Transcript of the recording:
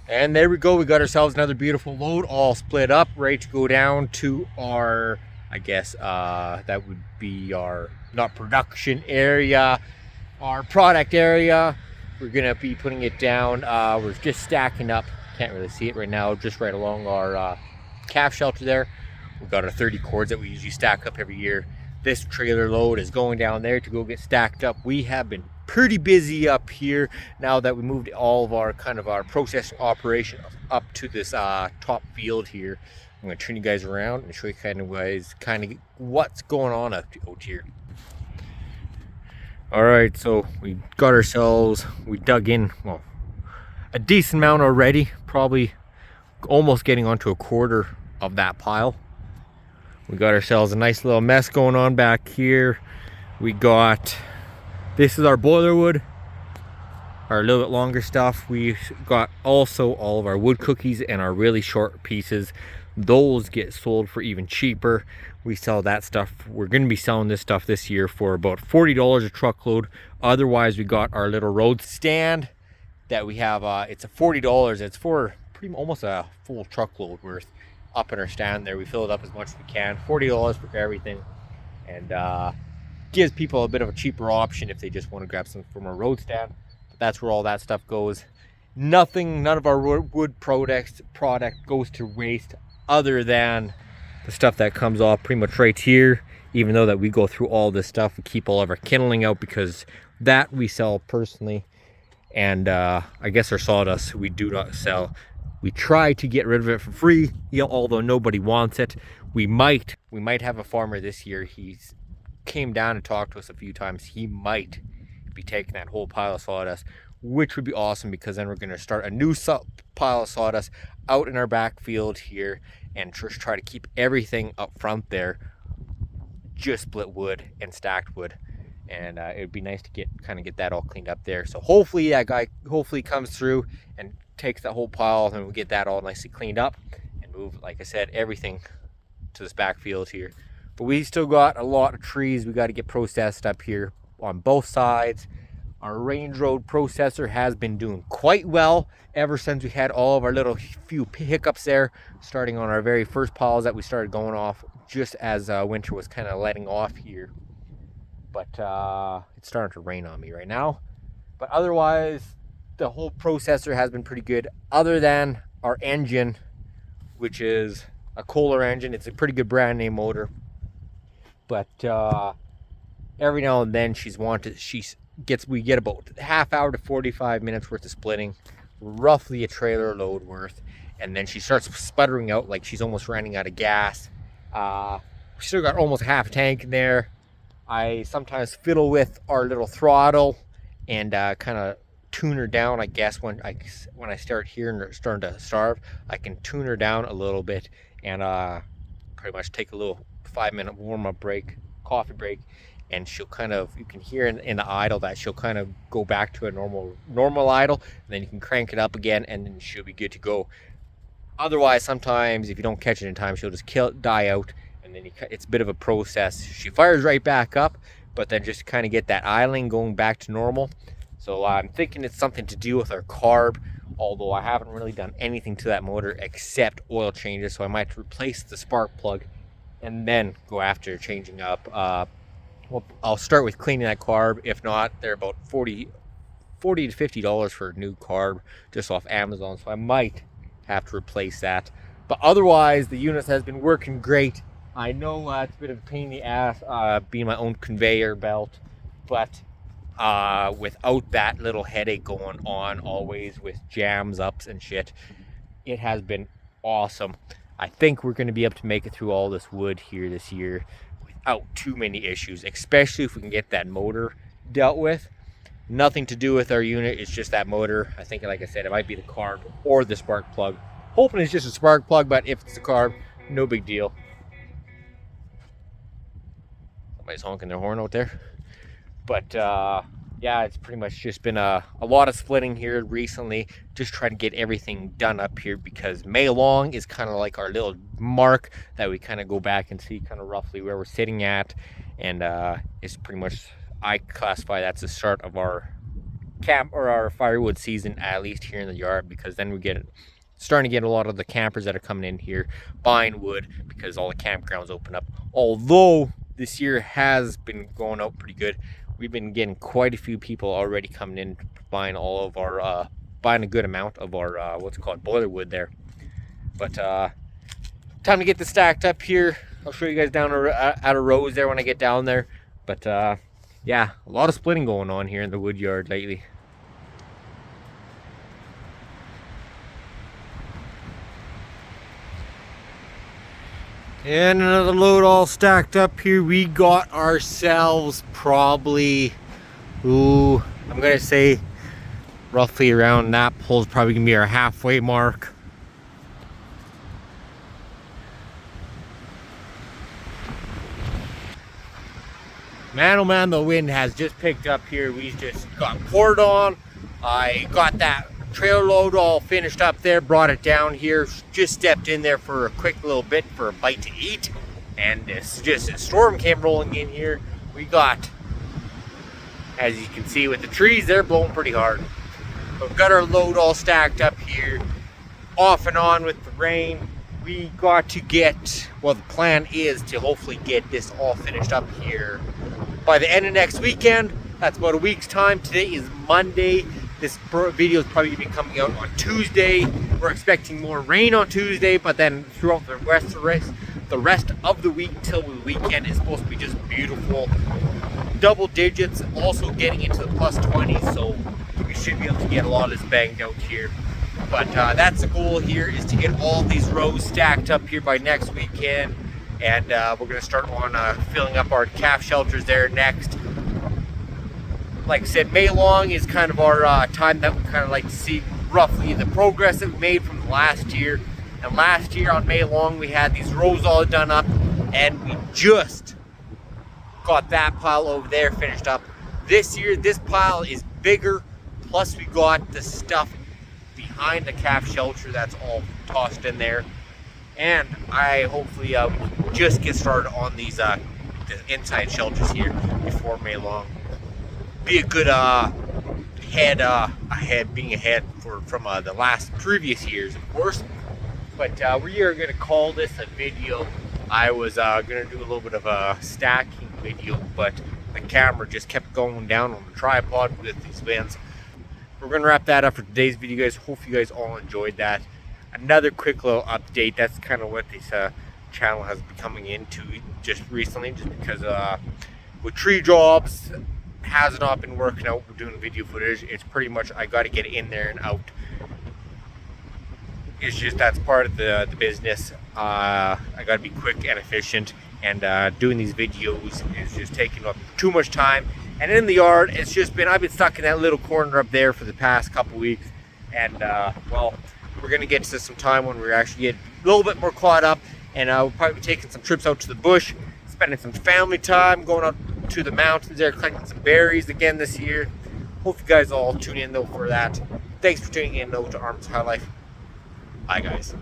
And there we go, we got ourselves another beautiful load, all split up, ready to go down to our, I guess, that would be our, not production area, our product area. We're gonna be putting it down, we're just stacking up, can't really see it right now, just right along our calf shelter there. We've got our 30 cords that we usually stack up every year. This trailer load is going down there to go get stacked up. We have been pretty busy up here now that we moved all of our our processing operation up to this top field here. I'm going to turn you guys around and show you what's going on out here. All right, so we got ourselves, we dug in, well, a decent amount already, probably almost getting onto a quarter of that pile. We got ourselves a nice little mess going on back here. We got, this is our boiler wood, our little bit longer stuff. We got also all of our wood cookies and our really short pieces. Those get sold for even cheaper. We sell that stuff. We're going to be selling this stuff this year for about $40 a truckload. Otherwise, we got our little road stand that we have. It's a $40. It's for almost a full truckload worth. Up in our stand there, we fill it up as much as we can. $40 for everything, and gives people a bit of a cheaper option if they just want to grab some from a road stand. But that's where all that stuff goes. None of our wood product goes to waste, other than the stuff that comes off pretty much right here. Even though that we go through all this stuff, we keep all of our kindling out because that we sell personally. And I guess our sawdust we do not sell. We try to get rid of it for free, although nobody wants it. We might have a farmer this year. He's came down and talked to us a few times. He might be taking that whole pile of sawdust, which would be awesome, because then we're going to start a new pile of sawdust out in our backfield here and just try to keep everything up front there just split wood and stacked wood. And it would be nice to get that all cleaned up there. So hopefully that guy comes through and takes that whole pile, and we'll get that all nicely cleaned up and move, like I said, everything to this backfield here. But we still got a lot of trees we got to get processed up here on both sides. Our range road processor has been doing quite well ever since we had all of our little few hiccups there, starting on our very first piles that we started going off just as winter was kind of letting off here. But it's starting to rain on me right now. But otherwise, the whole processor has been pretty good, other than our engine, which is a Kohler engine. It's a pretty good brand name motor. But every now and then we get about half hour to 45 minutes worth of splitting, roughly a trailer load worth, and then she starts sputtering out like she's almost running out of gas. We still got almost half a tank in there. I sometimes fiddle with our little throttle and kind of tune her down. I guess when I start hearing her starting to starve, I can tune her down a little bit and pretty much take a little 5-minute warm-up break, coffee break, and she'll you can hear in the idle that she'll kind of go back to a normal idle, and then you can crank it up again, and then she'll be good to go. Otherwise, sometimes if you don't catch it in time, she'll just die out, and then it's a bit of a process. She fires right back up, but then just kind of get that idling going back to normal. So I'm thinking it's something to do with our carb, although I haven't really done anything to that motor except oil changes, so I might replace the spark plug and then go after changing up. Well, I'll start with cleaning that carb. If not, they're about $40 to $50 for a new carb just off Amazon, so I might have to replace that. But otherwise, the unit has been working great. I know it's a bit of a pain in the ass being my own conveyor belt, but without that little headache going on always with jams, ups and shit, it has been awesome. I think we're going to be able to make it through all this wood here this year without too many issues, especially if we can get that motor dealt with. Nothing to do with our unit, it's just that motor. I think, like I said, it might be the carb or the spark plug. Hoping it's just a spark plug, but if it's the carb, no big deal. Somebody's honking their horn out there. But yeah, it's pretty much just been a lot of splitting here recently, just trying to get everything done up here, because May long is kind of like our little mark that we kind of go back and see kind of roughly where we're sitting at, and it's pretty much, I classify that's the start of our camp or our firewood season, at least here in the yard, because then we get starting to get a lot of the campers that are coming in here buying wood because all the campgrounds open up. Although this year has been going out pretty good, we've been getting quite a few people already coming in buying all of our buying a good amount of our what's called boiler wood there. But time to get this stacked up here. I'll show you guys down at a rows there when I get down there. But yeah, a lot of splitting going on here in the wood yard lately. And another load all stacked up here. We got ourselves probably, I'm gonna say roughly around that pole's probably gonna be our halfway mark. Man, oh man, the wind has just picked up here. We just got poured on. I got that trailer load all finished up there, brought it down here, just stepped in there for a quick little bit for a bite to eat, and this just a storm came rolling in here. We got, as you can see with the trees, they're blowing pretty hard. We've got our load all stacked up here, off and on with the rain. We got to get, well, the plan is to hopefully get this all finished up here by the end of next weekend. That's about a week's time. Today is Monday. This video is probably going to be coming out on Tuesday. We're expecting more rain on Tuesday, but then throughout the rest of the week till the weekend is supposed to be just beautiful. Double digits, also getting into the plus 20s, so we should be able to get a lot of this banged out here. But that's the goal here, is to get all these rows stacked up here by next weekend. And we're going to start on filling up our calf shelters there next. Like I said, May long is kind of our time that we kind of like to see roughly the progress that we made from last year. And last year on May long, we had these rows all done up, and we just got that pile over there finished up. This year, this pile is bigger, plus we got the stuff behind the calf shelter that's all tossed in there. And I hopefully we can just get started on these the inside shelters here before May long. Be a good being ahead from the previous years, of course. But we are gonna call this a video. I was gonna do a little bit of a stacking video, but the camera just kept going down on the tripod with these vents. We're gonna wrap that up for today's video, guys. Hope you guys all enjoyed that. Another quick little update. That's kind of what this channel has been coming into just recently, just because with tree jobs has not been working out. We're doing video footage. It's pretty much I got to get in there and out. It's just that's part of the business. I got to be quick and efficient, and doing these videos is just taking up too much time. And in the yard, it's just been, I've been stuck in that little corner up there for the past couple weeks. And well, we're gonna get to some time when we're actually get a little bit more caught up, and we'll probably be taking some trips out to the bush, spending some family time, going out to the mountains there, collecting some berries again this year. Hope you guys all tune in though for that. Thanks for tuning in though to Armands High Life. Bye guys.